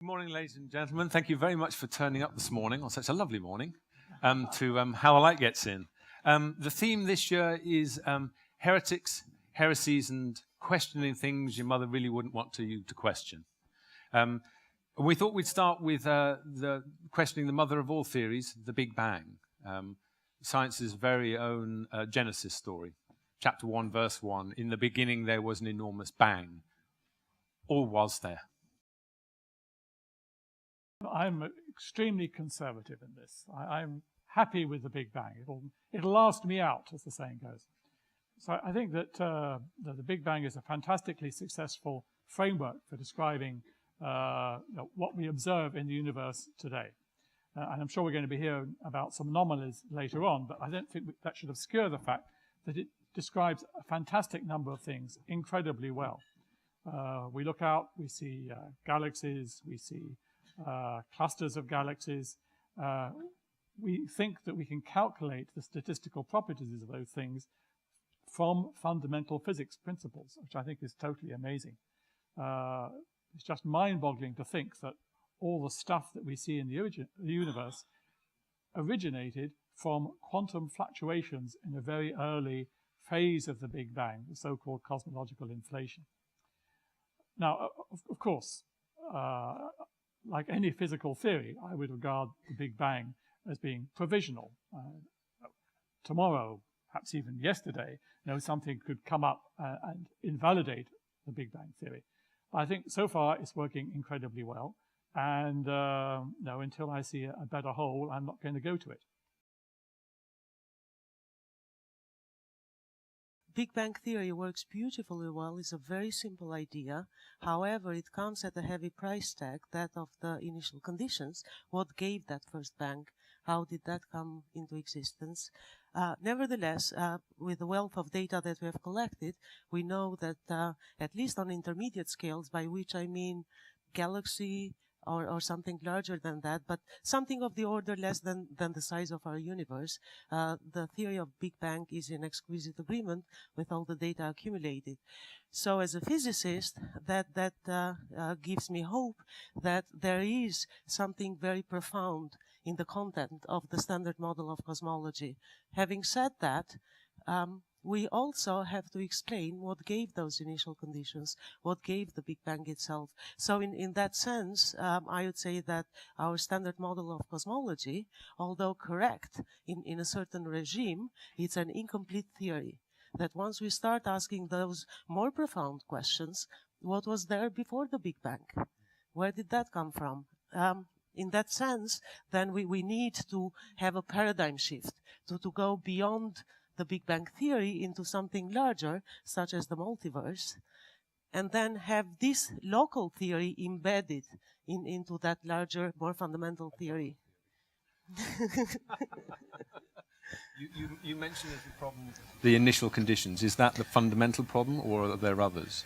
Good morning, ladies and gentlemen. Thank you very much for turning up this morning, on such a lovely morning, to How the Light Gets In. The theme this year is heretics, heresies, and questioning things your mother really wouldn't want you to question. We thought we'd start with the questioning the mother of all theories, the Big Bang, science's very own Genesis story. Chapter 1, verse 1, in the beginning there was an enormous bang. Or was there? I'm extremely conservative in this. I'm happy with the Big Bang. It'll last me out, as the saying goes. So I think that the Big Bang is a fantastically successful framework for describing what we observe in the universe today. And I'm sure we're going to be hearing about some anomalies later on, but I don't think that should obscure the fact that it describes a fantastic number of things incredibly well. We look out, we see galaxies, we see clusters of galaxies. We think that we can calculate the statistical properties of those things from fundamental physics principles, which I think is totally amazing. It's just mind-boggling to think that all the stuff that we see in the universe originated from quantum fluctuations in a very early phase of the Big Bang, the so-called cosmological inflation. Now, of course, like any physical theory, I would regard the Big Bang as being provisional. Tomorrow, perhaps even yesterday, something could come up and invalidate the Big Bang theory. I think so far it's working incredibly well, and until I see a better whole, I'm not going to go to it. Big Bang theory works beautifully well. It's a very simple idea. However, it comes at a heavy price tag, that of the initial conditions. What gave that first bang? How did that come into existence? Nevertheless, with the wealth of data that we have collected, we know that at least on intermediate scales, by which I mean galaxy or something larger than that, but something of the order less than the size of our universe, the theory of Big Bang is in exquisite agreement with all the data accumulated. So as a physicist, that gives me hope that there is something very profound in the content of the standard model of cosmology. Having said that, we also have to explain what gave those initial conditions, what gave the Big Bang itself. So in that sense, I would say that our standard model of cosmology, although correct in a certain regime, it's an incomplete theory. That once we start asking those more profound questions, what was there before the Big Bang? Where did that come from? In that sense, then we need to have a paradigm shift, to go beyond the Big Bang theory into something larger, such as the multiverse, and then have this local theory embedded into that larger, more fundamental theory. You mentioned as the problem the initial conditions. Is that the fundamental problem, or are there others?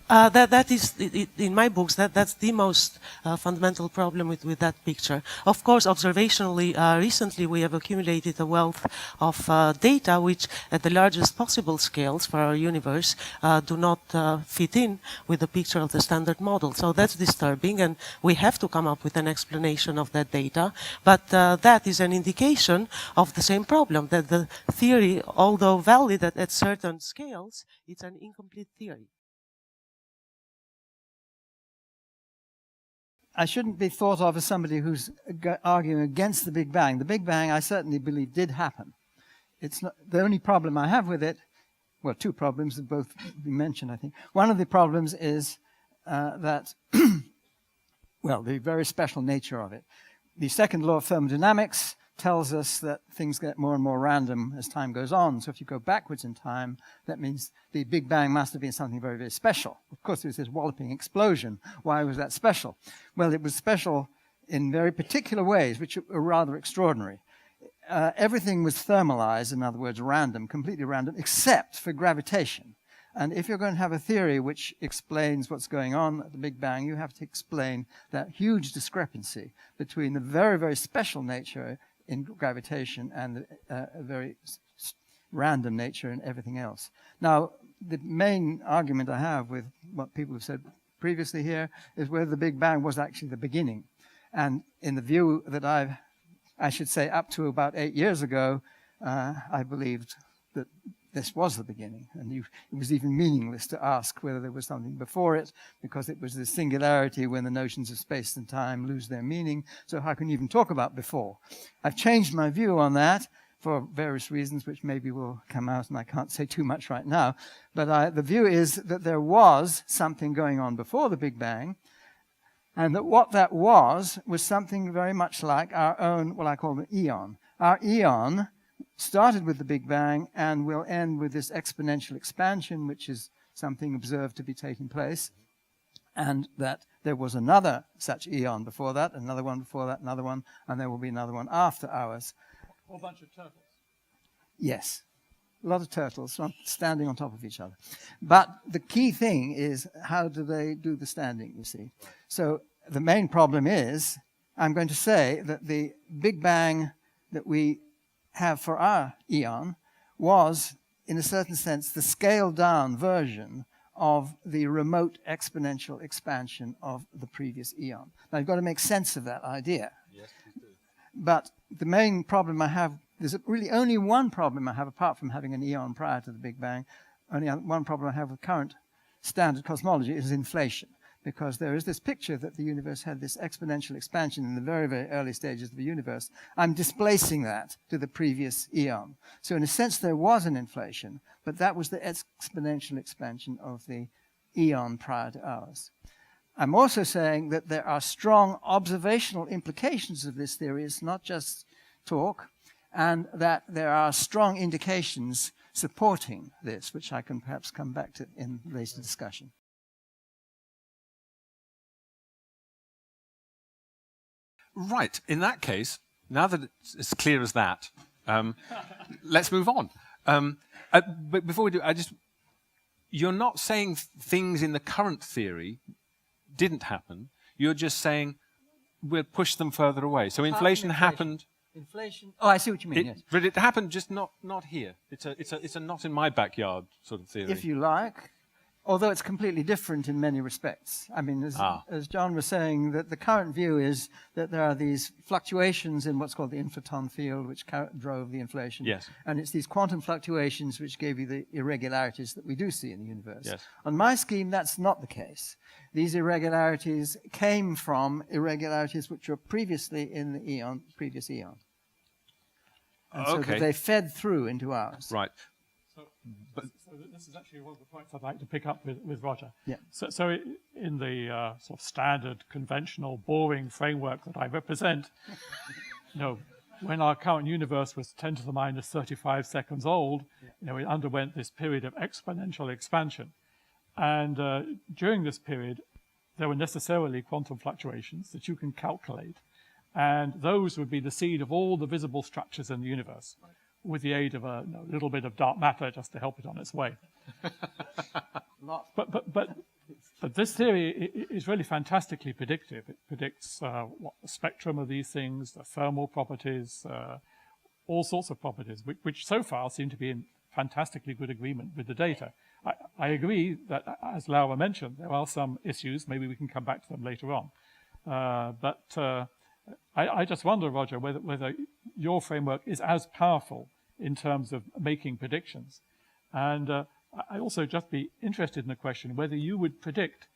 That is, in my books, that's the most fundamental problem with that picture. Of course, observationally, recently we have accumulated a wealth of data which, at the largest possible scales for our universe, do not fit in with the picture of the standard model. So that's disturbing, and we have to come up with an explanation of that data. But that is an indication of the same problem, that the theory, although valid at certain scales, it's an incomplete theory. I shouldn't be thought of as somebody who's arguing against the Big Bang. The Big Bang, I certainly believe, did happen. It's not the only problem I have with it. Well, two problems that both been mentioned, I think. One of the problems is that, well, the very special nature of it. The second law of thermodynamics tells us that things get more and more random as time goes on. So if you go backwards in time, that means the Big Bang must have been something very, very special. Of course, there was this walloping explosion. Why was that special? Well, it was special in very particular ways, which are rather extraordinary. Everything was thermalized, in other words, random, completely random, except for gravitation. And if you're going to have a theory which explains what's going on at the Big Bang, you have to explain that huge discrepancy between the very, very special nature in gravitation and a very random nature in everything else. Now, the main argument I have with what people have said previously here, is whether the Big Bang was actually the beginning. And in the view that I should say up to about 8 years ago, I believed that this was the beginning. And it was even meaningless to ask whether there was something before it, because it was the singularity when the notions of space and time lose their meaning. So how can you even talk about before? I've changed my view on that for various reasons, which maybe will come out, and I can't say too much right now. But the view is that there was something going on before the Big Bang, and that what that was something very much like our own, what I call the eon. Our eon started with the Big Bang and will end with this exponential expansion, which is something observed to be taking place, and that there was another such eon before that, another one before that, another one, and there will be another one after ours. A whole bunch of turtles. Yes, a lot of turtles standing on top of each other. But the key thing is, how do they do the standing, you see? So the main problem is, I'm going to say that the Big Bang that we have for our eon was, in a certain sense, the scaled-down version of the remote exponential expansion of the previous eon. Now, you've got to make sense of that idea. Yes, please do. But the main problem I have, there's really only one problem I have, apart from having an eon prior to the Big Bang, only one problem I have with current standard cosmology is inflation. Because there is this picture that the universe had this exponential expansion in the very, very early stages of the universe. I'm displacing that to the previous eon. So in a sense, there was an inflation, but that was the exponential expansion of the eon prior to ours. I'm also saying that there are strong observational implications of this theory. It's not just talk, and that there are strong indications supporting this, which I can perhaps come back to in later discussion. Right. In that case, now that it's as clear as that, let's move on. But before we do, you're not saying things in the current theory didn't happen. You're just saying we'll push them further away. So inflation happened. Inflation. Oh, I see what you mean. Yes. But it happened just not here. It's a not in my backyard sort of theory. If you like. Although it's completely different in many respects. I mean, as John was saying, that the current view is that there are these fluctuations in what's called the inflaton field, which drove the inflation. Yes. And it's these quantum fluctuations which gave you the irregularities that we do see in the universe. Yes. On my scheme, that's not the case. These irregularities came from irregularities which were previously in the previous eon. And so that they fed through into ours. Right. So this is actually one of the points I'd like to pick up with Roger. Yeah. So in the sort of standard, conventional, boring framework that I represent, when our current universe was 10 to the minus 35 seconds old, it underwent this period of exponential expansion. And during this period, there were necessarily quantum fluctuations that you can calculate. And those would be the seed of all the visible structures in the universe, with the aid of a little bit of dark matter just to help it on its way. But this theory is really fantastically predictive. It predicts the spectrum of these things, the thermal properties, all sorts of properties, which so far seem to be in fantastically good agreement with the data. I agree that, as Laura mentioned, there are some issues. Maybe we can come back to them later on. I just wonder, Roger, whether your framework is as powerful in terms of making predictions. And I also just be interested in the question whether you would predict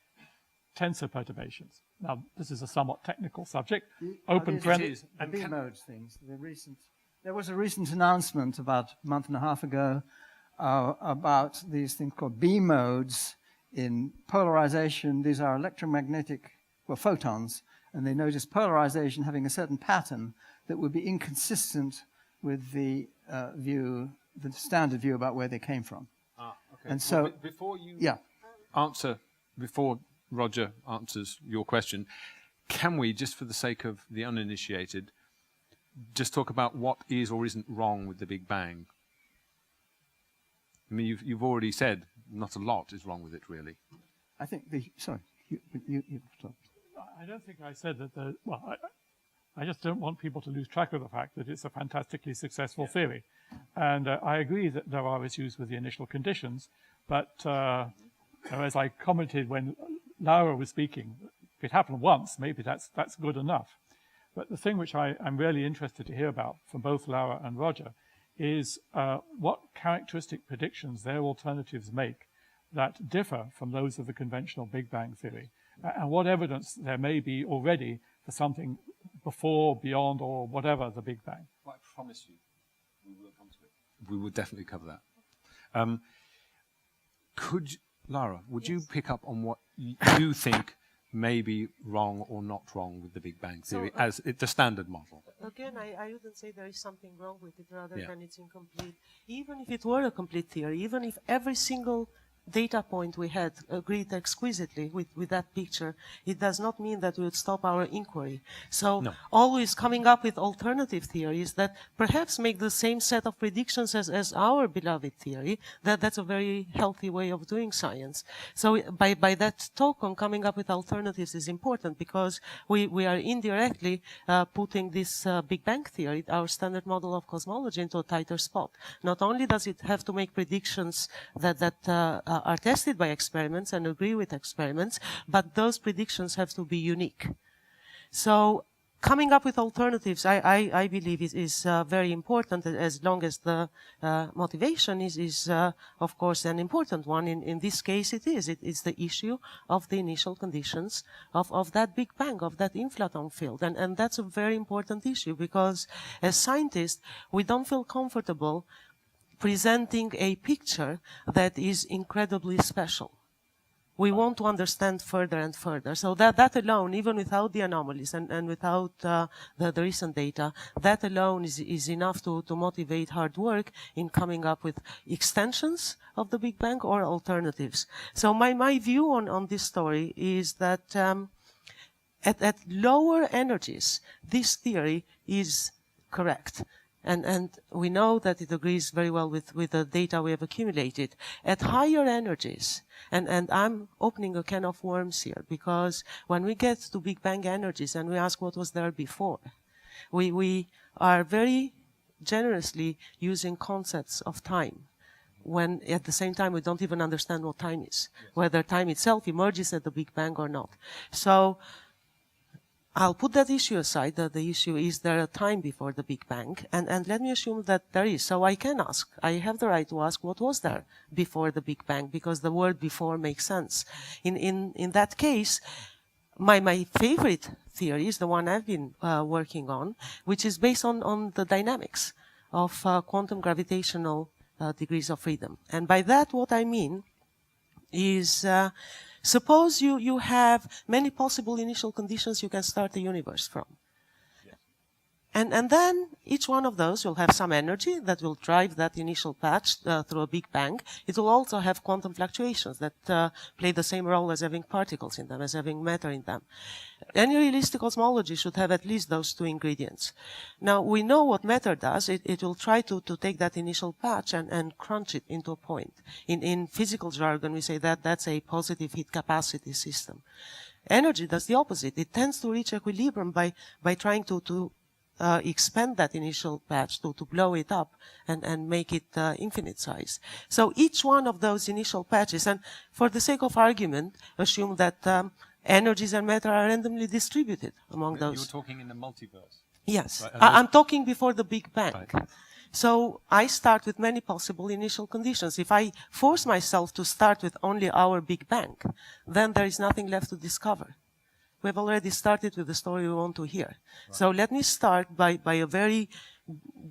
tensor perturbations. Now, this is a somewhat technical subject. Open parentheses. The B-modes things. There was a recent announcement about a month and a half ago about these things called B-modes in polarization. These are electromagnetic, photons, and they notice polarization having a certain pattern that would be inconsistent with the the standard view about where they came from. Okay. And so, before Roger answers your question, can we, just for the sake of the uninitiated, just talk about what is or isn't wrong with the Big Bang? I mean, you've already said not a lot is wrong with it, really. I think you talk. I don't think I said that. I just don't want people to lose track of the fact that it's a fantastically successful theory. And I agree that there are issues with the initial conditions, but as I commented when Laura was speaking, if it happened once, maybe that's good enough. But the thing which I'm really interested to hear about from both Laura and Roger is what characteristic predictions their alternatives make that differ from those of the conventional Big Bang theory, and what evidence there may be already for something before, beyond, or whatever the Big Bang. Well, I promise you, we will come to it. We will definitely cover that. Lara, would you pick up on what you think may be wrong or not wrong with the Big Bang theory as the standard model? Again, I wouldn't say there is something wrong with it, rather than it's incomplete. Even if it were a complete theory, even if every single data point we had agreed exquisitely with that picture, it does not mean that we would stop our inquiry. So always coming up with alternative theories that perhaps make the same set of predictions as our beloved theory, that's a very healthy way of doing science. So by that token, coming up with alternatives is important, because we are indirectly putting this Big Bang theory, our standard model of cosmology, into a tighter spot. Not only does it have to make predictions that are tested by experiments and agree with experiments, but those predictions have to be unique. So coming up with alternatives, I believe is very important, as long as the motivation is of course, an important one. In this case, it is. It's the issue of the initial conditions of that Big Bang, of that inflaton field. And that's a very important issue, because as scientists, we don't feel comfortable presenting a picture that is incredibly special. We want to understand further and further. So that alone, even without the anomalies and without the recent data, that alone is enough to motivate hard work in coming up with extensions of the Big Bang or alternatives. So my view on this story is that at lower energies, this theory is correct. And we know that it agrees very well with the data we have accumulated. At higher energies, and I'm opening a can of worms here, because when we get to Big Bang energies and we ask what was there before, we are very generously using concepts of time, when at the same time we don't even understand what time is, whether time itself emerges at the Big Bang or not. So I'll put that issue aside. The issue is there a time before the Big Bang, and let me assume that there is. So I can ask. I have the right to ask what was there before the Big Bang, because the word before makes sense. In that case, my favorite theory is the one I've been working on, which is based on the dynamics of quantum gravitational degrees of freedom. And by that, what I mean is, suppose you have many possible initial conditions you can start the universe from. And then each one of those will have some energy that will drive that initial patch through a Big Bang. It will also have quantum fluctuations that play the same role as having particles in them, as having matter in them. Any realistic cosmology should have at least those two ingredients. Now, we know what matter does. It will try to take that initial patch and crunch it into a point. In physical jargon, we say that that's a positive heat capacity system. Energy does the opposite. It tends to reach equilibrium by trying to expand that initial patch, to blow it up and make it infinite size. So each one of those initial patches, and for the sake of argument, assume that energies and matter are randomly distributed among those. You're talking in the multiverse. Yes. Right, I'm talking before the Big Bang. Right. So I start with many possible initial conditions. If I force myself to start with only our Big Bang, then there is nothing left to discover. We've already started with the story we want to hear. Right. So let me start by a very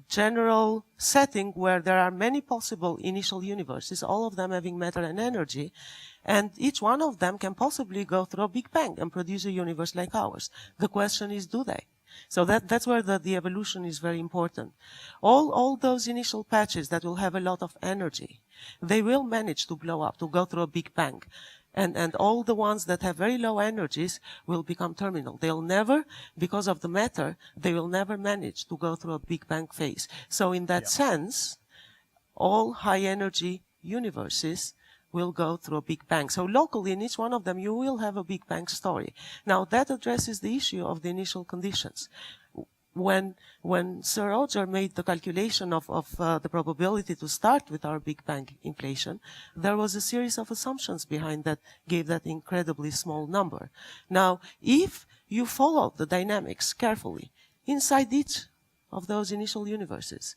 general setting where there are many possible initial universes, all of them having matter and energy, and each one of them can possibly go through a Big Bang and produce a universe like ours. The question is, do they? So that's where the evolution is very important. All those initial patches that will have a lot of energy, they will manage to blow up, to go through a Big Bang. And all the ones that have very low energies will become terminal. They'll never, because of the matter, they will never manage to go through a Big Bang phase. So in that sense, all high energy universes will go through a Big Bang. So locally, in each one of them, you will have a Big Bang story. Now, that addresses the issue of the initial conditions. when Sir Roger made the calculation of the probability to start with our Big Bang inflation, there was a series of assumptions behind that gave that incredibly small number. Now, if you follow the dynamics carefully inside each of those initial universes,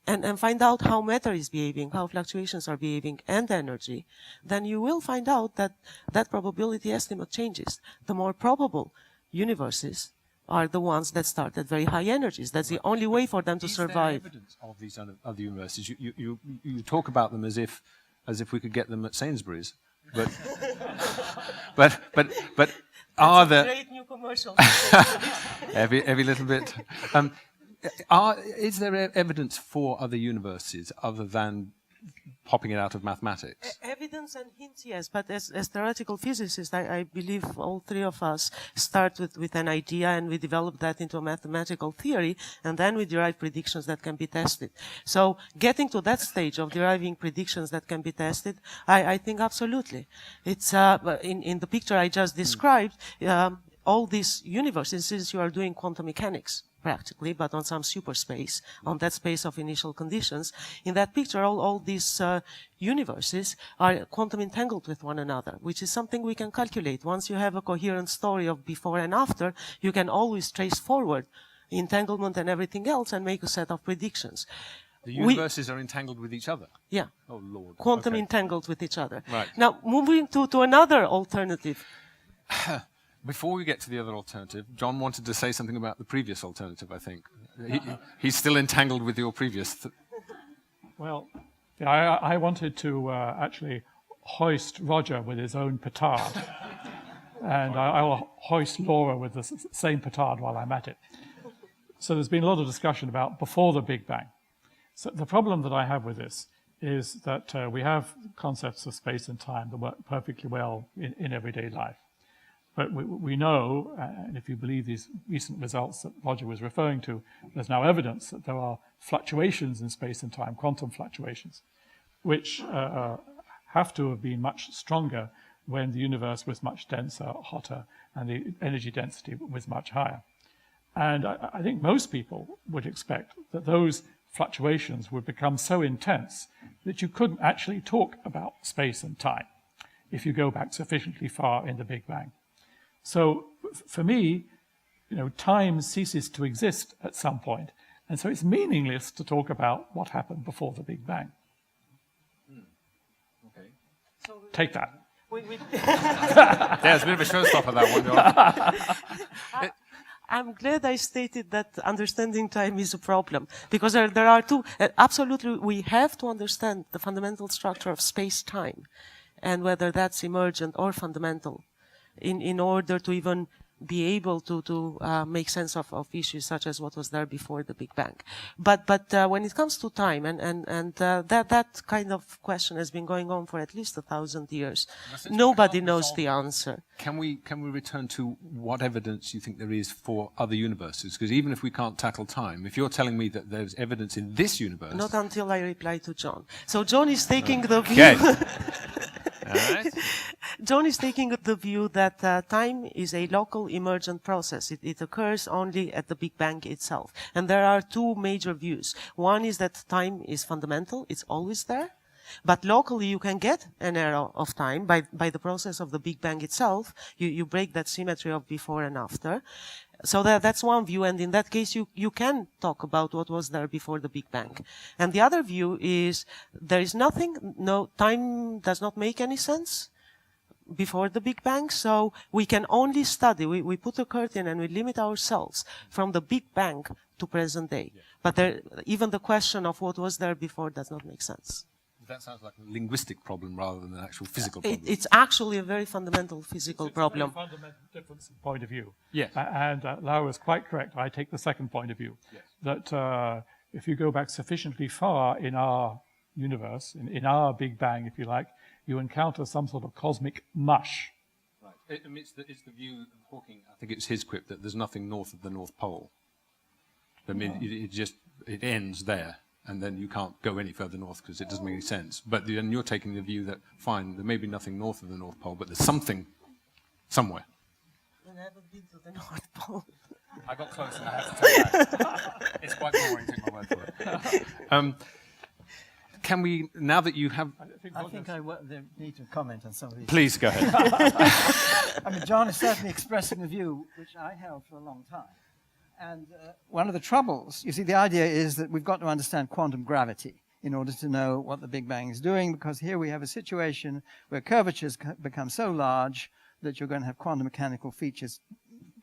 and find out how matter is behaving, how fluctuations are behaving, and energy, then you will find out that that probability estimate changes. The more probable universes are the ones that start at very high energies. That's the only way for them to survive. Is there evidence of these other universes? You talk about them as if we could get them at Sainsbury's, but but are there great new commercial? every little bit? Is there evidence for other universes other than popping it out of mathematics? Evidence and hints, yes, but as theoretical physicists, I believe all three of us start with an idea and we develop that into a mathematical theory, and then we derive predictions that can be tested. So getting to that stage of deriving predictions that can be tested, I think absolutely. It's in the picture I just described, all these universes, since you are doing quantum mechanics, practically, but on some superspace, on that space of initial conditions. In that picture, all these universes are quantum entangled with one another, which is something we can calculate. Once you have a coherent story of before and after, you can always trace forward entanglement and everything else and make a set of predictions. The universes are entangled with each other? Yeah. Oh, Lord. Quantum Okay. entangled with each other. Right. Now, moving to another alternative. Before we get to the other alternative, John wanted to say something about the previous alternative, I think. He's still entangled with your previous. Well, yeah, I wanted to actually hoist Roger with his own petard. And I'll hoist Laura with the same petard while I'm at it. So there's been a lot of discussion about before the Big Bang. So the problem that I have with this is that we have concepts of space and time that work perfectly well in everyday life. But we know, and if you believe these recent results that Roger was referring to, there's now evidence that there are fluctuations in space and time, quantum fluctuations, which have to have been much stronger when the universe was much denser, hotter, and the energy density was much higher. And I think most people would expect that those fluctuations would become so intense that you couldn't actually talk about space and time if you go back sufficiently far in the Big Bang. So for me, time ceases to exist at some point, and so it's meaningless to talk about what happened before the Big Bang. Okay. Take that. Yeah, it's a bit of a showstopper, that one, John. I'm glad I stated that understanding time is a problem, because there are two. Absolutely, we have to understand the fundamental structure of space-time, and whether that's emergent or fundamental, in order to even be able to make sense of issues such as what was there before the Big Bang. But when it comes to time, and that kind of question has been going on for at least 1,000 years, nobody knows the answer. Can we return to what evidence you think there is for other universes? Because even if we can't tackle time, if you're telling me that there's evidence in this universe... Not until I reply to John. So John is taking the view... Okay. All right. John is taking the view that time is a local emergent process. It occurs only at the Big Bang itself. And there are two major views. One is that time is fundamental. It's always there. But locally, you can get an era of time by the process of the Big Bang itself. You break that symmetry of before and after. So that's one view, and in that case, you can talk about what was there before the Big Bang. And the other view is there is nothing, time does not make any sense before the Big Bang, so we can only study, we put a curtain and we limit ourselves from the Big Bang to present day. Yeah. But even the question of what was there before does not make sense. That sounds like a linguistic problem rather than an actual physical problem. It's actually a very fundamental physical problem. It's a very fundamental difference in point of view. Yes. And Laura is quite correct. I take the second point of view. Yes. That if you go back sufficiently far in our universe, in our Big Bang, if you like, you encounter some sort of cosmic mush. Right. It's the view of Hawking, I think it's his quip, that there's nothing north of the North Pole. I mean, it ends there. And then you can't go any further north because it doesn't make any sense. But then you're taking the view that, fine, there may be nothing north of the North Pole, but there's something somewhere. I haven't been to the North Pole. I got close and I have to take Can we, now that you have... I think I need to comment on some of these. Please go ahead. I mean, John is certainly expressing a view which I held for a long time. And one of the troubles, you see, the idea is that we've got to understand quantum gravity in order to know what the Big Bang is doing, because here we have a situation where curvatures become so large that you're going to have quantum mechanical features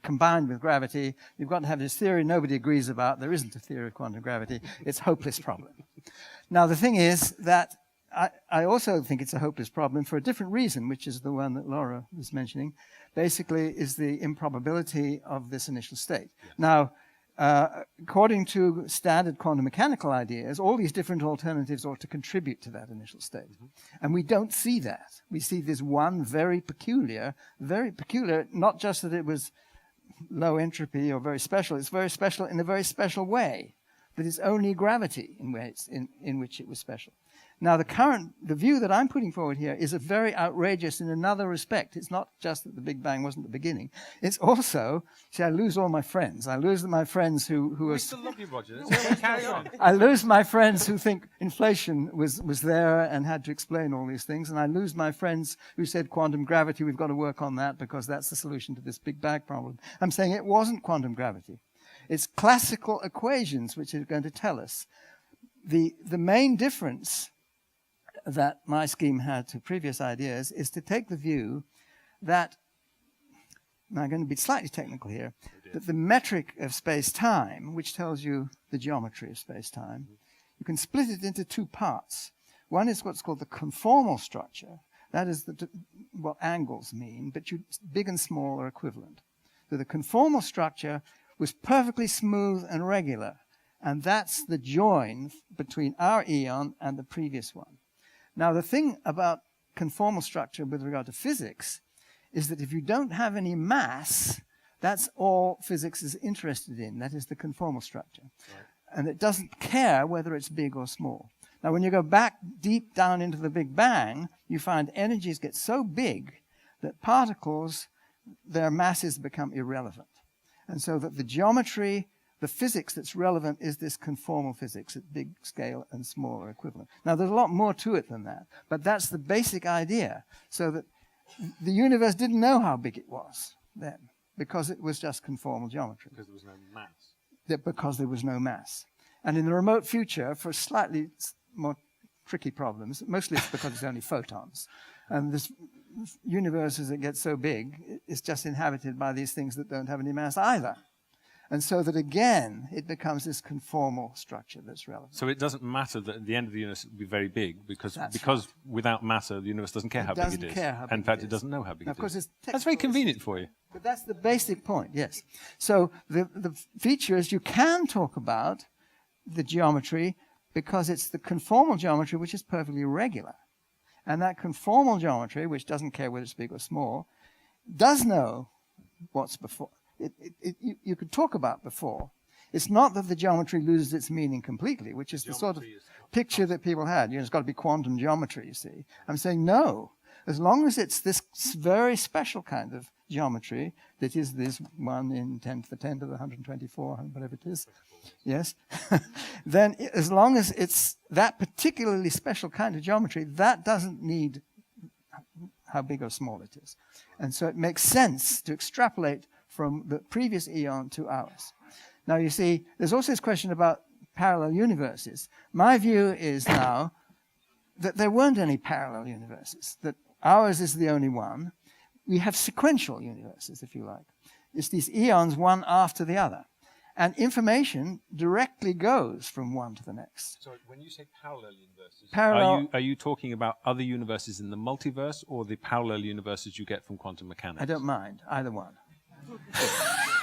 combined with gravity. You've got to have this theory nobody agrees about. There isn't a theory of quantum gravity. It's a hopeless problem. Now, the thing is that I also think it's a hopeless problem for a different reason, which is the one that Laura was mentioning, basically is the improbability of this initial state. Yes. Now, according to standard quantum mechanical ideas, all these different alternatives ought to contribute to that initial state. Mm-hmm. And we don't see that. We see this one very peculiar, not just that it was low entropy or very special, it's very special in a very special way, that it's only gravity in which it was special. Now, the view that I'm putting forward here is very outrageous in another respect. It's not just that the Big Bang wasn't the beginning. It's also, see, I lose all my friends. I lose my friends who are... We still love you, Roger. Let's carry on. I lose my friends who think inflation was there and had to explain all these things. And I lose my friends who said quantum gravity, we've got to work on that because that's the solution to this Big Bang problem. I'm saying it wasn't quantum gravity. It's classical equations which are going to tell us. The main difference that my scheme had to previous ideas is to take the view that, now I'm going to be slightly technical here, that the metric of space-time, which tells you the geometry of space-time, you can split it into two parts. One is what's called the conformal structure. That is what angles mean, but big and small are equivalent. So the conformal structure was perfectly smooth and regular, and that's the join between our eon and the previous one. Now, the thing about conformal structure with regard to physics is that if you don't have any mass, that's all physics is interested in. That is the conformal structure. Right. And it doesn't care whether it's big or small. Now, when you go back deep down into the Big Bang, you find energies get so big that particles, their masses become irrelevant. And so that the geometry, the physics that's relevant is this conformal physics at big scale and small are equivalent. Now, there's a lot more to it than that, but that's the basic idea. So that the universe didn't know how big it was then, because it was just conformal geometry. Because there was no mass. Because there was no mass. And in the remote future, for slightly more tricky problems, mostly it's because it's only photons. And this universe, as it gets so big, is just inhabited by these things that don't have any mass either. And so that, again, it becomes this conformal structure that's relevant. So it doesn't matter that at the end of the universe it will be very big, because right. Without matter, the universe doesn't care how big it is. It doesn't care how big it is. In fact, it doesn't know how big it is. That's very convenient for you. But that's the basic point, yes. So the feature is you can talk about the geometry because it's the conformal geometry which is perfectly regular. And that conformal geometry, which doesn't care whether it's big or small, does know what's before. You could talk about before. It's not that the geometry loses its meaning completely, which is the sort of picture that people had. It's got to be quantum geometry, you see. I'm saying no. As long as it's this very special kind of geometry that is this 1 in 10 to the 10 to the 124, whatever it is, yes, then as long as it's that particularly special kind of geometry, that doesn't need how big or small it is. And so it makes sense to extrapolate from the previous eon to ours. Now, you see, there's also this question about parallel universes. My view is now that there weren't any parallel universes, that ours is the only one. We have sequential universes, if you like. It's these eons, one after the other. And information directly goes from one to the next. So when you say parallel universes, are you talking about other universes in the multiverse or the parallel universes you get from quantum mechanics? I don't mind, either one.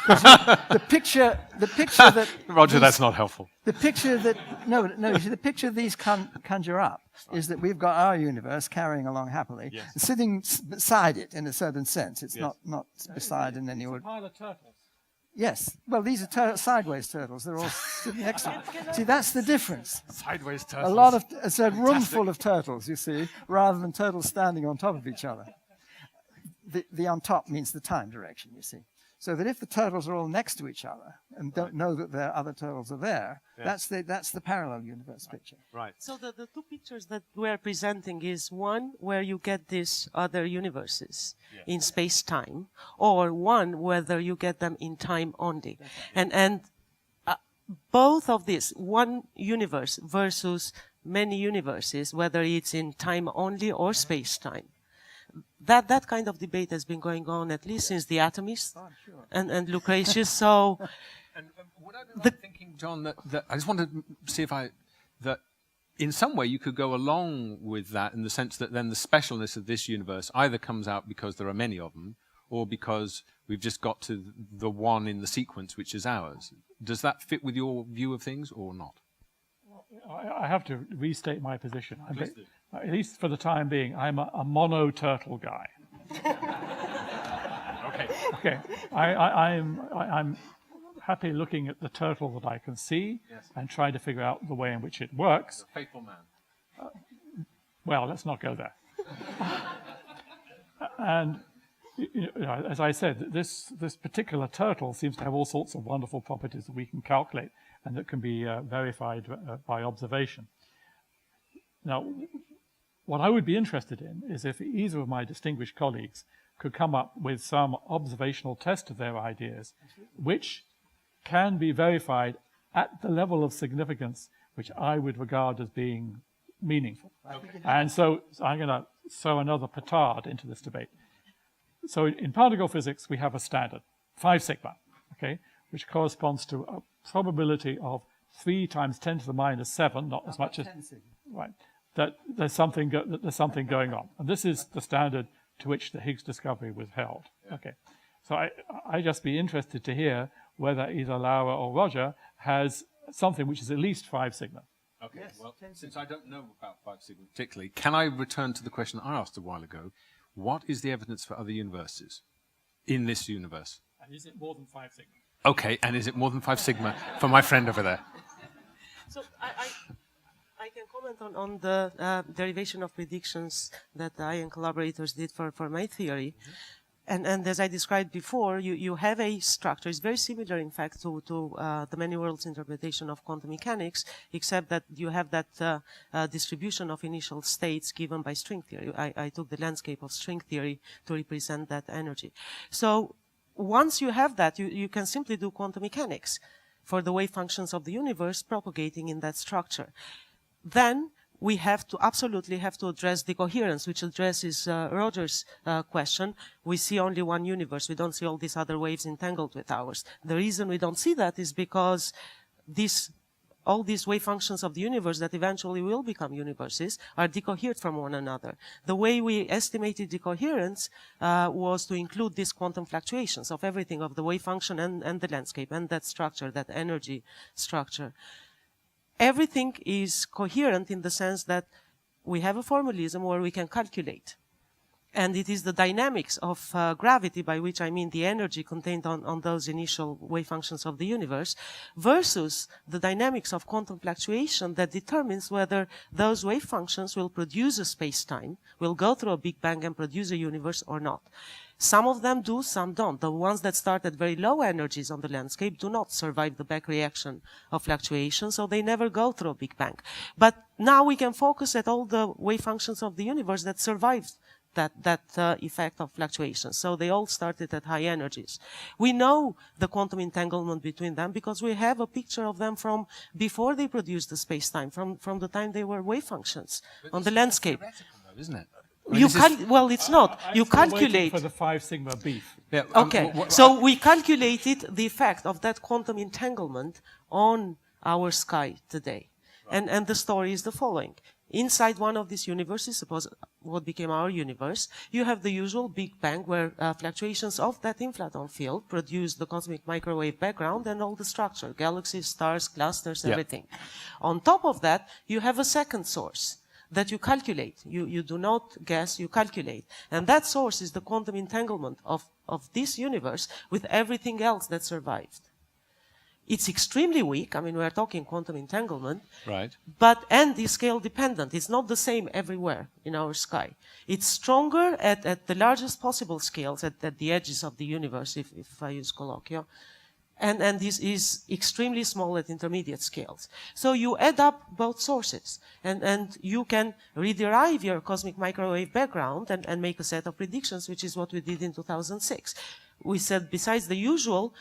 the picture that Roger, that's not helpful. The picture that you see, the picture these conjure up is that we've got our universe carrying along happily, yes, sitting beside it in a certain sense. It's yes, not beside in any order. It's a pile of turtles. Yes. Well, these are sideways turtles. They're all sitting next to it. See, that's the difference. Sideways turtles. It's a room full of turtles, you see, rather than turtles standing on top of each other. The on top means the time direction, you see. So that if the turtles are all next to each other, and don't know that there are other turtles are there. Yes. That's the parallel universe picture. Right. So the two pictures that we're presenting is one where you get these other universes in space-time, or one whether you get them in time only. And both of these, one universe versus many universes, whether it's in time only or space-time, that kind of debate has been going on at least since the atomists and Lucretius. So, And would I be right thinking, John, that I just wanted to see if that in some way you could go along with that in the sense that then the specialness of this universe either comes out because there are many of them, or because we've just got to the one in the sequence which is ours. Does that fit with your view of things or not? I have to restate my position. Please do. At least for the time being, I'm a mono-turtle guy. Okay. Okay, I'm happy looking at the turtle that I can see and trying to figure out the way in which it works. Faithful man. Well, let's not go there. And as I said, this particular turtle seems to have all sorts of wonderful properties that we can calculate and that can be verified by observation. Now, what I would be interested in is if either of my distinguished colleagues could come up with some observational test of their ideas, which can be verified at the level of significance which I would regard as being meaningful. And so I'm going to throw another petard into this debate. So in particle physics, we have a standard, 5 sigma, okay, which corresponds to a probability of 3 times 10 to the minus 7, not as much as, right, that there's something going on. And this is the standard to which the Higgs discovery was held. Okay, so I just be interested to hear whether either Laura or Roger has something which is at least 5 sigma. Okay, well, since I don't know about 5 sigma particularly, can I return to the question I asked a while ago? What is the evidence for other universes in this universe? And is it more than 5 sigma? Okay, and is it more than 5 sigma for my friend over there? So I can comment on the derivation of predictions that I and collaborators did for my theory. And as I described before, you have a structure. It's very similar, in fact, to the many worlds interpretation of quantum mechanics, except that you have that distribution of initial states given by string theory. I took the landscape of string theory to represent that energy. So once you have that, you can simply do quantum mechanics for the wave functions of the universe propagating in that structure. Then we absolutely have to address the coherence, which addresses Roger's question. We see only one universe. We don't see all these other waves entangled with ours. The reason we don't see that is because all these wave functions of the universe that eventually will become universes are decohered from one another. The way we estimated decoherence was to include these quantum fluctuations of everything, of the wave function and the landscape and that structure, that energy structure. Everything is coherent in the sense that we have a formalism where we can calculate. And it is the dynamics of gravity, by which I mean the energy contained on those initial wave functions of the universe, versus the dynamics of quantum fluctuation that determines whether those wave functions will produce a space-time, will go through a Big Bang and produce a universe or not. Some of them do, some don't. The ones that start at very low energies on the landscape do not survive the back reaction of fluctuation, so they never go through a Big Bang. But now we can focus at all the wave functions of the universe that survived that effect of fluctuation. So they all started at high energies. We know the quantum entanglement between them because we have a picture of them from before they produced the space-time, from the time they were wave functions on the landscape. Though, isn't it? Well, it's not. I'm You still waiting calculate. for the 5 sigma beef. Yeah, Okay, so we calculated the effect of that quantum entanglement on our sky today. Right. And the story is the following. Inside one of these universes, suppose what became our universe, you have the usual Big Bang where fluctuations of that inflaton field produce the cosmic microwave background and all the structure, galaxies, stars, clusters, everything. On top of that, you have a second source that you calculate. You do not guess, you calculate. And that source is the quantum entanglement of this universe with everything else that survived. It's extremely weak. I mean, we're talking quantum entanglement. Right. And is scale dependent. It's not the same everywhere in our sky. It's stronger at the largest possible scales, at the edges of the universe, if I use colloquial. And this is extremely small at intermediate scales. So you add up both sources, and you can rederive your cosmic microwave background and make a set of predictions, which is what we did in 2006. We said, besides the usual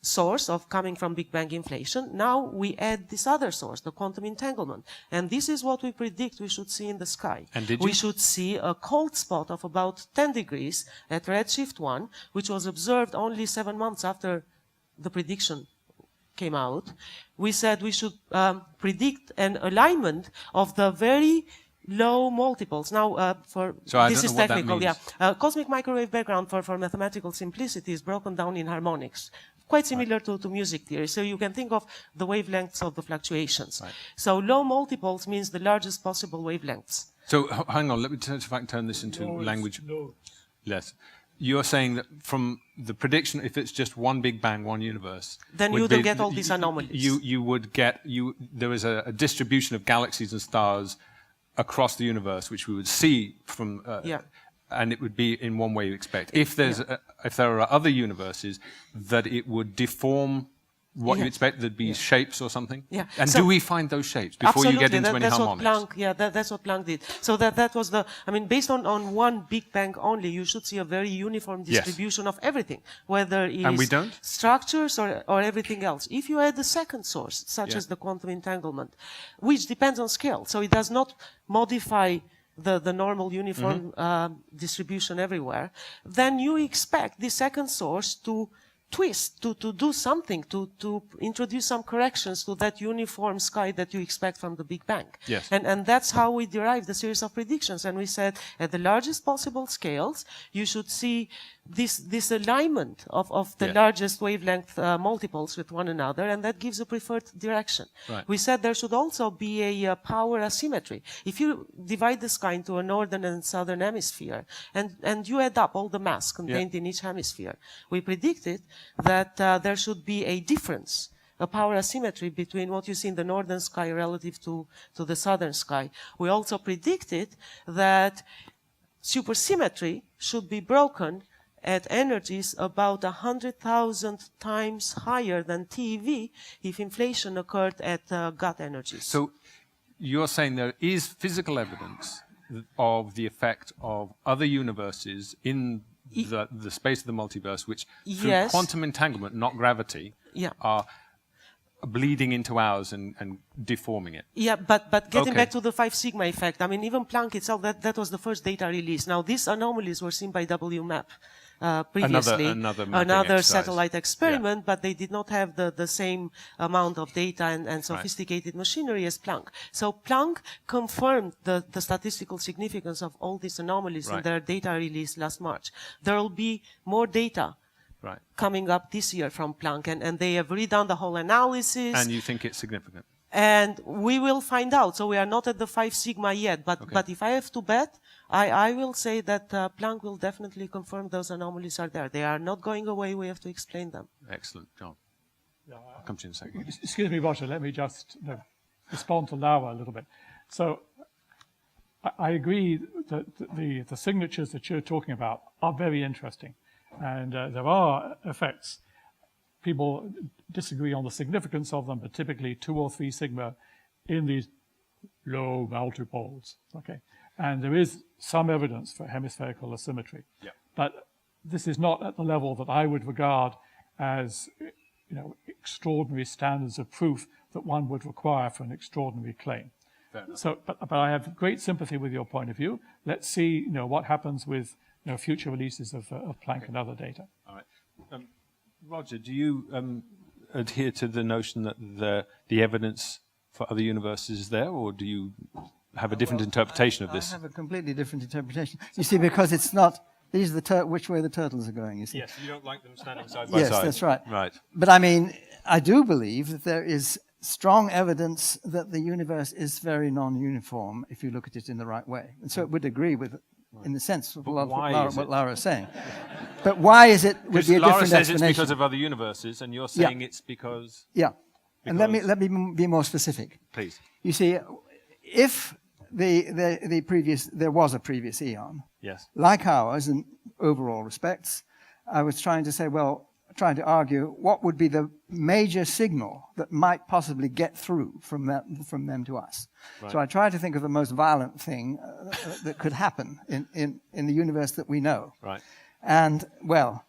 source of coming from Big Bang inflation, now we add this other source, the quantum entanglement. And this is what we predict we should see in the sky. And did you? We should see a cold spot of about 10 degrees at redshift 1, which was observed only 7 months after the prediction came out. We said we should predict an alignment of the very low multiples. Now, this is technical, yeah. Cosmic microwave background for mathematical simplicity is broken down in harmonics, quite similar to music theory. So you can think of the wavelengths of the fluctuations. Right. So low multiples means the largest possible wavelengths. So hang on, let me turn this into language. Yes. You're saying that from the prediction, if it's just one Big Bang, one universe, then you don't get all these anomalies. You would get, there is a distribution of galaxies and stars across the universe, which we would see from, and it would be in one way you expect. If if there are other universes, that it would deform what you expect, there'd be shapes or something? Yeah. And so, do we find those shapes before you get into any harmonics? That's what Planck did. So that was based on one Big Bang only, you should see a very uniform distribution of everything, whether it is structures or everything else. If you add the second source, such as the quantum entanglement, which depends on scale, so it does not modify the normal uniform distribution everywhere, then you expect the second source to twist, to do something, to introduce some corrections to that uniform sky that you expect from the Big Bang. Yes. And that's how we derived the series of predictions. And we said at the largest possible scales, you should see this alignment of the largest wavelength multiples with one another, and that gives a preferred direction. Right. We said there should also be a power asymmetry. If you divide the sky into a northern and southern hemisphere, and you add up all the mass contained in each hemisphere, we predicted that there should be a difference, a power asymmetry between what you see in the northern sky relative to the southern sky. We also predicted that supersymmetry should be broken at energies about 100,000 times higher than TeV if inflation occurred at gut energies. So you're saying there is physical evidence of the effect of other universes in the space of the multiverse, which through quantum entanglement, not gravity, are bleeding into ours and deforming it. Yeah, but getting back to the 5 sigma effect, I mean, even Planck itself, that was the first data release. Now, these anomalies were seen by WMAP previously, another satellite experiment, but they did not have the same amount of data and sophisticated machinery as Planck. So Planck confirmed the statistical significance of all these anomalies in their data release last March. There will be more data coming up this year from Planck, and they have redone the whole analysis. And you think it's significant? And we will find out. So we are not at the 5 sigma yet, but if I have to bet, I will say that Planck will definitely confirm those anomalies are there. They are not going away. We have to explain them. Excellent, John. I'll come to you in a second. Excuse me, Roger. Let me just respond to Laura a little bit. So I agree that the signatures that you're talking about are very interesting. And there are effects. People disagree on the significance of them, but typically 2 or 3 sigma in these low multipoles. Okay, and there is some evidence for hemispherical asymmetry. Yeah. But this is not at the level that I would regard as, extraordinary standards of proof that one would require for an extraordinary claim. So, but I have great sympathy with your point of view. Let's see, what happens with future releases of Planck and other data. All right. Roger, do you adhere to the notion that the evidence for other universes is there, or do you have a different interpretation of this? I have a completely different interpretation. You see, because it's not, these are which way the turtles are going, you see. Yes, you don't like them standing side by side. Yes, that's right. Right. But I mean, I do believe that there is strong evidence that the universe is very non-uniform if you look at it in the right way. And so it would agree with, in the sense of what Laura is saying. But why is it would be a Laura different says explanation. It's because of other universes, and you're saying it's because... Yeah. And let me be more specific. Please. You see, if there was a previous eon, yes, like ours in overall respects, I was trying to say, well, trying to argue what would be the major signal that might possibly get through from them to us. Right. So I try to think of the most violent thing that could happen in the universe that we know. Right. And, well,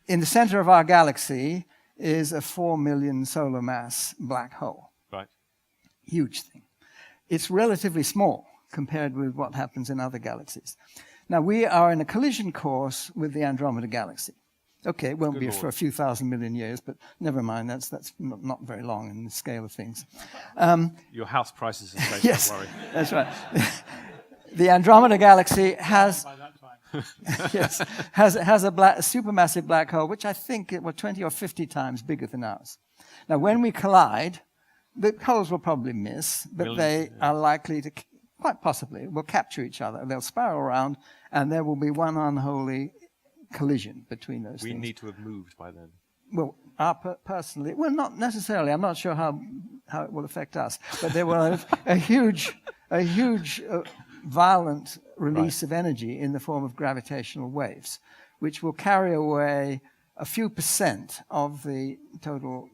in the center of our galaxy is a 4 million solar mass black hole. Right. Huge thing. It's relatively small compared with what happens in other galaxies. Now, we are in a collision course with the Andromeda Galaxy. Okay, it won't be for a few thousand million years, but never mind, that's not very long in the scale of things. Your house prices are safe, Yes, don't worry. that's right. The Andromeda Galaxy has... By that time. Yes, has a supermassive black hole, which I think it was 20 or 50 times bigger than ours. Now, when we collide, the holes will probably miss, but they are likely to, quite possibly, will capture each other. They'll spiral around, and there will be one unholy collision between those things. We need to have moved by then. Well, personally, well, not necessarily. I'm not sure how it will affect us, but there will have a huge violent release of energy in the form of gravitational waves, which will carry away a few % of the total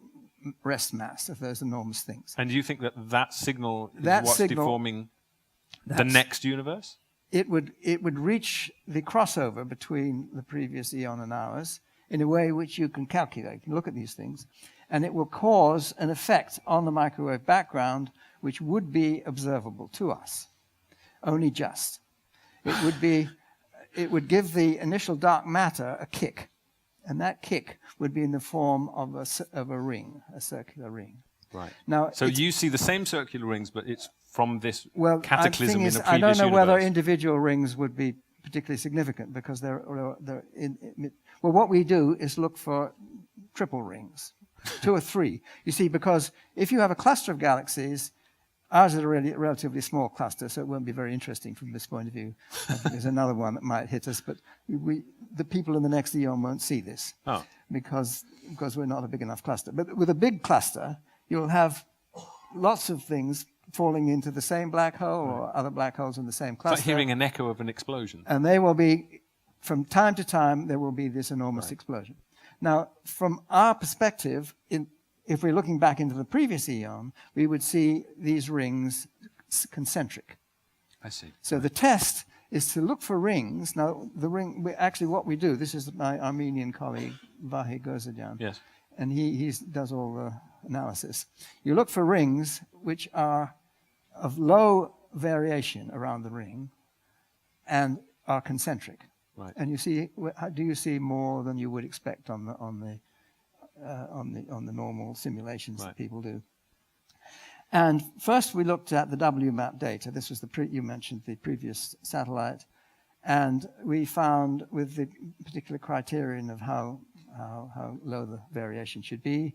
rest mass of those enormous things. And do you think that signal is what's deforming the next universe? It would reach the crossover between the previous eon and ours in a way which you can calculate. You can look at these things, and it will cause an effect on the microwave background which would be observable to us. Only just. It would give the initial dark matter a kick, and that kick would be in the form of a ring, a circular ring. Right. Now, so you see the same circular rings, but it's from this well, cataclysm in the previous I don't know universe. whether individual rings would be particularly significant, because well, what we do is look for triple rings, 2 or 3. You see, because if you have a cluster of galaxies, ours is a relatively small cluster, so it won't be very interesting from this point of view. I think there's another one that might hit us, but the people in the next eon won't see this because we're not a big enough cluster. But with a big cluster, you'll have lots of things falling into the same black hole or other black holes in the same cluster. It's like hearing an echo of an explosion. And they will be, from time to time, there will be this enormous explosion. Now, from our perspective, if we're looking back into the previous eon, we would see these rings concentric. I see. So the test is to look for rings. Now, actually what we do, this is my Armenian colleague, BangGoesTheBigBang. Yes. And he does all the analysis. You look for rings which are of low variation around the ring and are concentric. Right. And you see, do you see more than you would expect on the normal simulations that people do? And first we looked at the WMAP data. This was you mentioned the previous satellite, and we found, with the particular criterion of how low the variation should be,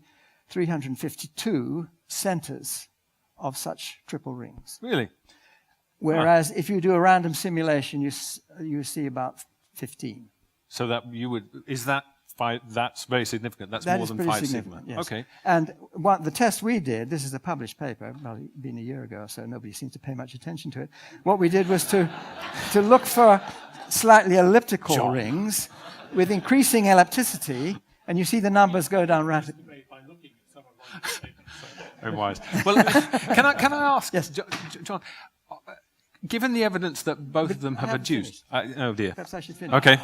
352 centers of such triple rings. Really? Whereas if you do a random simulation, you see about 15. So that that's very significant. That's more than 5 sigma. Yes. Okay. And the test we did, this is a published paper, well, it's been a year ago, so nobody seems to pay much attention to it. What we did was to look for slightly elliptical rings with increasing ellipticity, and you see the numbers go down rapidly. Very wise. Well, can I ask, yes. John, given the evidence that both of them have adduced... oh, dear. Perhaps I should finish. Okay.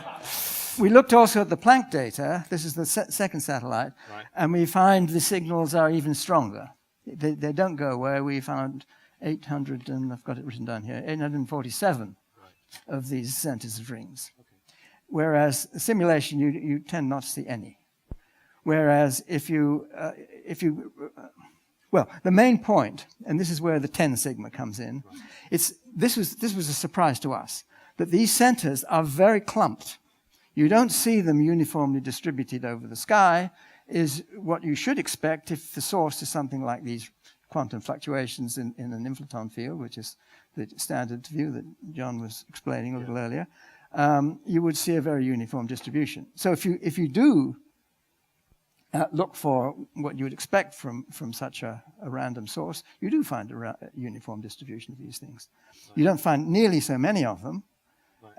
We looked also at the Planck data. This is the second satellite. Right. And we find the signals are even stronger. They don't go away. We found 800, and I've got it written down here, 847 of these centers of rings. Okay. Whereas simulation, you tend not to see any. Whereas well, the main point, and this is where the 10 sigma comes in, this was a surprise to us, that these centers are very clumped. You don't see them uniformly distributed over the sky, is what you should expect if the source is something like these quantum fluctuations in an inflaton field, which is the standard view that John was explaining a little earlier. You would see a very uniform distribution. So if you do look for what you would expect from such a random source, you do find a uniform distribution of these things. Right. You don't find nearly so many of them,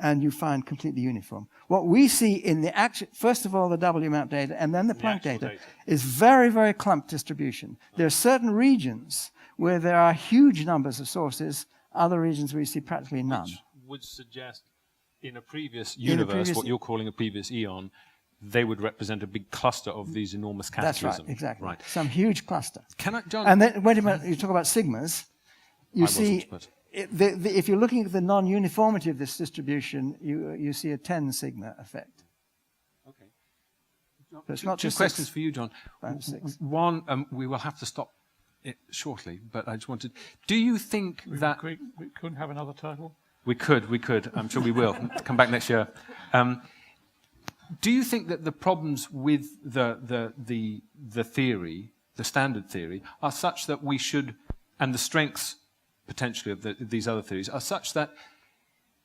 and you find completely uniform. What we see in the actual, first of all, the WMAP data, and then the Planck data, is very, very clumped distribution. There are certain regions where there are huge numbers of sources, other regions where you see practically none. Which would suggest in a previous universe, what you're calling a previous eon, they would represent a big cluster of these enormous cataclysms. That's right, exactly. Right. Some huge cluster. Can I, John? And then, wait a minute, you talk about sigmas. You see, if you're looking at the non-uniformity of this distribution, you see a 10 sigma effect. Okay. So it's not Two just questions 6, for you, John. 5, 6. One, we will have to stop it shortly, but I just wanted, do you think that... We couldn't have another turtle? We could. I'm sure we will. Come back next year. Do you think that the problems with the theory, the standard theory, are such that we should, and the strengths potentially of these other theories, are such that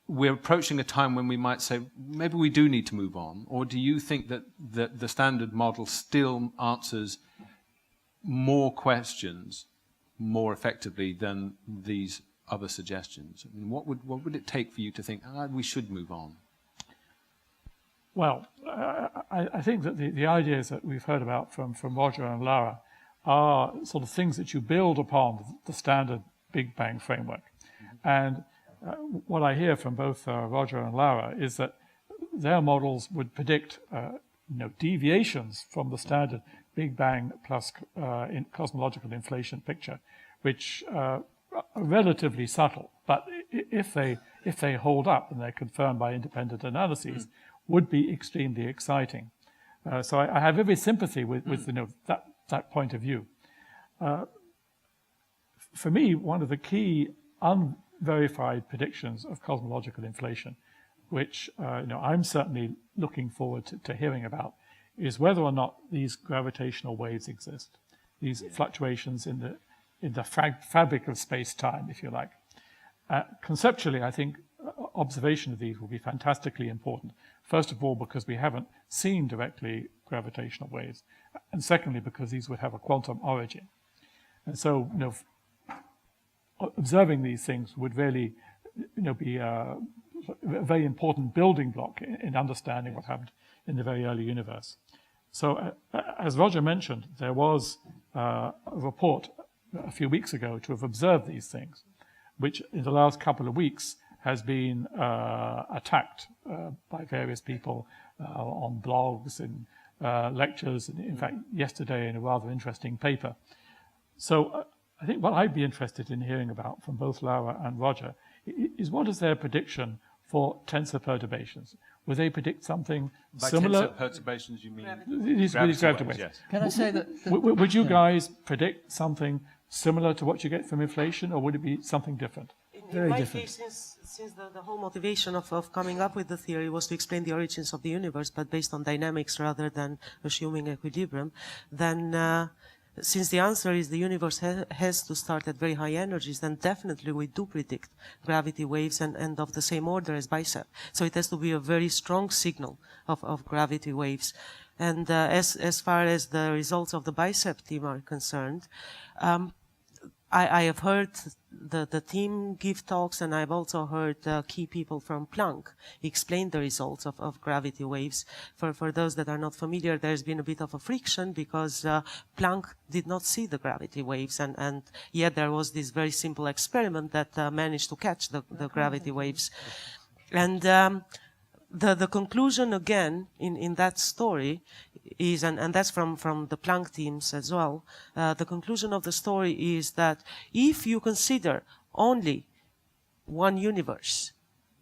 we're approaching a time when we might say, maybe we do need to move on? Or do you think that the standard model still answers more questions more effectively than these other suggestions? I mean, what would it take for you to think, we should move on? Well, I think that the ideas that we've heard about from Roger and Lara are sort of things that you build upon the standard Big Bang framework. Mm-hmm. And what I hear from both Roger and Lara is that their models would predict deviations from the standard Big Bang plus cosmological inflation picture, which are relatively subtle, but if they hold up and they're confirmed by independent analyses, would be extremely exciting. So I have every sympathy with that point of view. For me, one of the key unverified predictions of cosmological inflation, which I'm certainly looking forward to hearing about, is whether or not these gravitational waves exist, these fluctuations in the fabric of space-time, if you like. Conceptually, I think observation of these will be fantastically important. First of all, because we haven't seen directly gravitational waves, and secondly, because these would have a quantum origin. And so, observing these things would really, be a very important building block in understanding what happened in the very early universe. So, as Roger mentioned, there was a report a few weeks ago to have observed these things, which in the last couple of weeks has been attacked by various people on blogs and lectures, and in fact yesterday in a rather interesting paper. So I think what I'd be interested in hearing about from both Lara and Roger is what is their prediction for tensor perturbations? Will they predict something similar? By tensor perturbations, you mean these gravity waves. Yes. Can I say that? Would you guys predict something similar to what you get from inflation, or would it be something different? In my case, since the whole motivation of coming up with the theory was to explain the origins of the universe, but based on dynamics rather than assuming equilibrium, then since the answer is the universe has to start at very high energies, then definitely we do predict gravity waves and of the same order as BICEP. So it has to be a very strong signal of gravity waves. And as far as the results of the BICEP team are concerned, I have heard the team give talks, and I've also heard key people from Planck explain the results of gravity waves. For those that are not familiar, there's been a bit of a friction because Planck did not see the gravity waves, and yet there was this very simple experiment that managed to catch the gravity waves. And the conclusion again in that story is, and that's from the Planck teams as well, the conclusion of the story is that if you consider only one universe,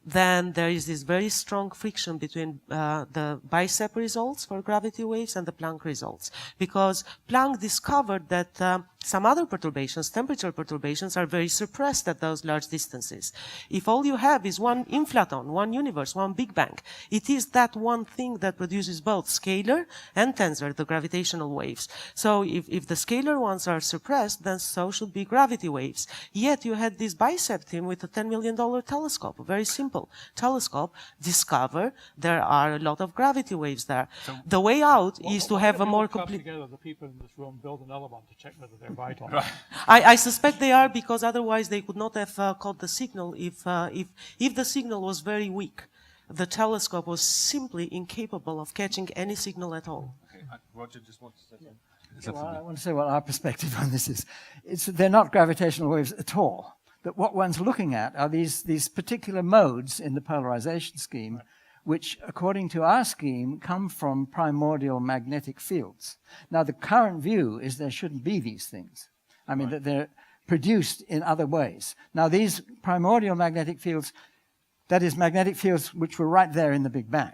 then there is this very strong friction between the BICEP results for gravity waves and the Planck results. Because Planck discovered that some other perturbations, temperature perturbations, are very suppressed at those large distances. If all you have is one inflaton, one universe, one Big Bang, it is that one thing that produces both scalar and tensor, the gravitational waves. So if the scalar ones are suppressed, then so should be gravity waves. Yet you had this BICEP team with a $10 million telescope, a very simple telescope, discover there are a lot of gravity waves there. So the way out is to have a more complete... Together, the people in this room build another one to check whether they're right or not. Right. I suspect they are, because otherwise they could not have caught the signal if the signal was very weak. the telescope was simply incapable of catching any signal at all. Okay. Roger just wants to say something. Well, I want to say what our perspective on this is. They're not gravitational waves at all. That what one's looking at are these particular modes in the polarization scheme, which, according to our scheme, come from primordial magnetic fields. Now, the current view is there shouldn't be these things. I mean, that they're produced in other ways. Now, these primordial magnetic fields, that is, magnetic fields which were right there in the Big Bang.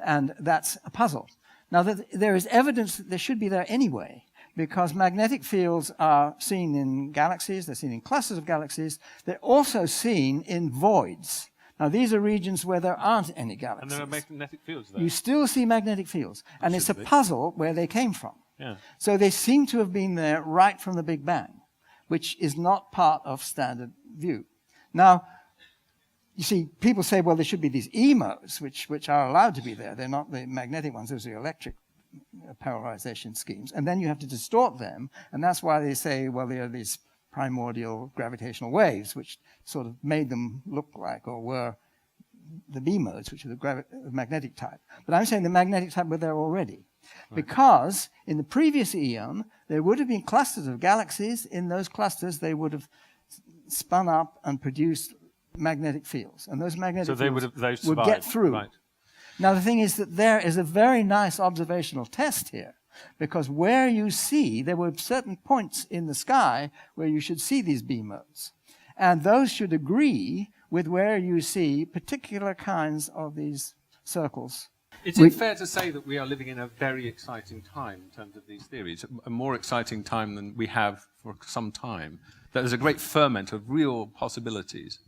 And that's a puzzle. Now, there is evidence that they should be there anyway, because magnetic fields are seen in galaxies, they're seen in clusters of galaxies, they're also seen in voids. Now, these are regions where there aren't any galaxies. And there are magnetic fields there. You still see magnetic fields, and it's a puzzle where they came from. Yeah. So they seem to have been there right from the Big Bang, which is not part of standard view. Now, you see, people say, well, there should be these E modes, which are allowed to be there. They're not the magnetic ones, those are the electric polarization schemes. And then you have to distort them, and that's why they say, well, there are these primordial gravitational waves, which sort of made them look like, or were, the B modes, which are the magnetic type. But I'm saying the magnetic type were there already. Right. Because in the previous eon, there would have been clusters of galaxies. In those clusters, they would have spun up and produced magnetic fields. And those magnetic fields would get through. Right. Now, the thing is that there is a very nice observational test here, because where you see, there were certain points in the sky where you should see these B modes. And those should agree with where you see particular kinds of these circles. Is it fair to say that we are living in a very exciting time in terms of these theories, a more exciting time than we have for some time? That there's a great ferment of real possibilities.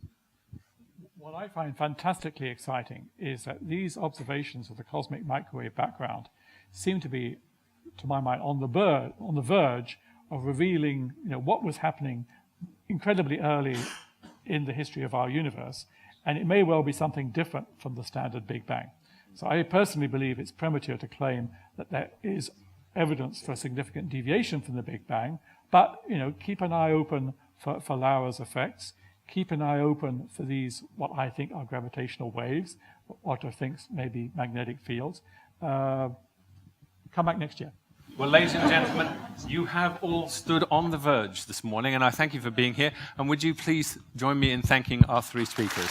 What I find fantastically exciting is that these observations of the cosmic microwave background seem to be, to my mind, on the verge of revealing, what was happening incredibly early in the history of our universe, and it may well be something different from the standard Big Bang. So I personally believe it's premature to claim that there is evidence for a significant deviation from the Big Bang, but keep an eye open for Laura's effects. Keep an eye open for these, what I think are gravitational waves, what I think may be magnetic fields. Come back next year. Well, ladies and gentlemen, you have all stood on the verge this morning, and I thank you for being here. And would you please join me in thanking our three speakers?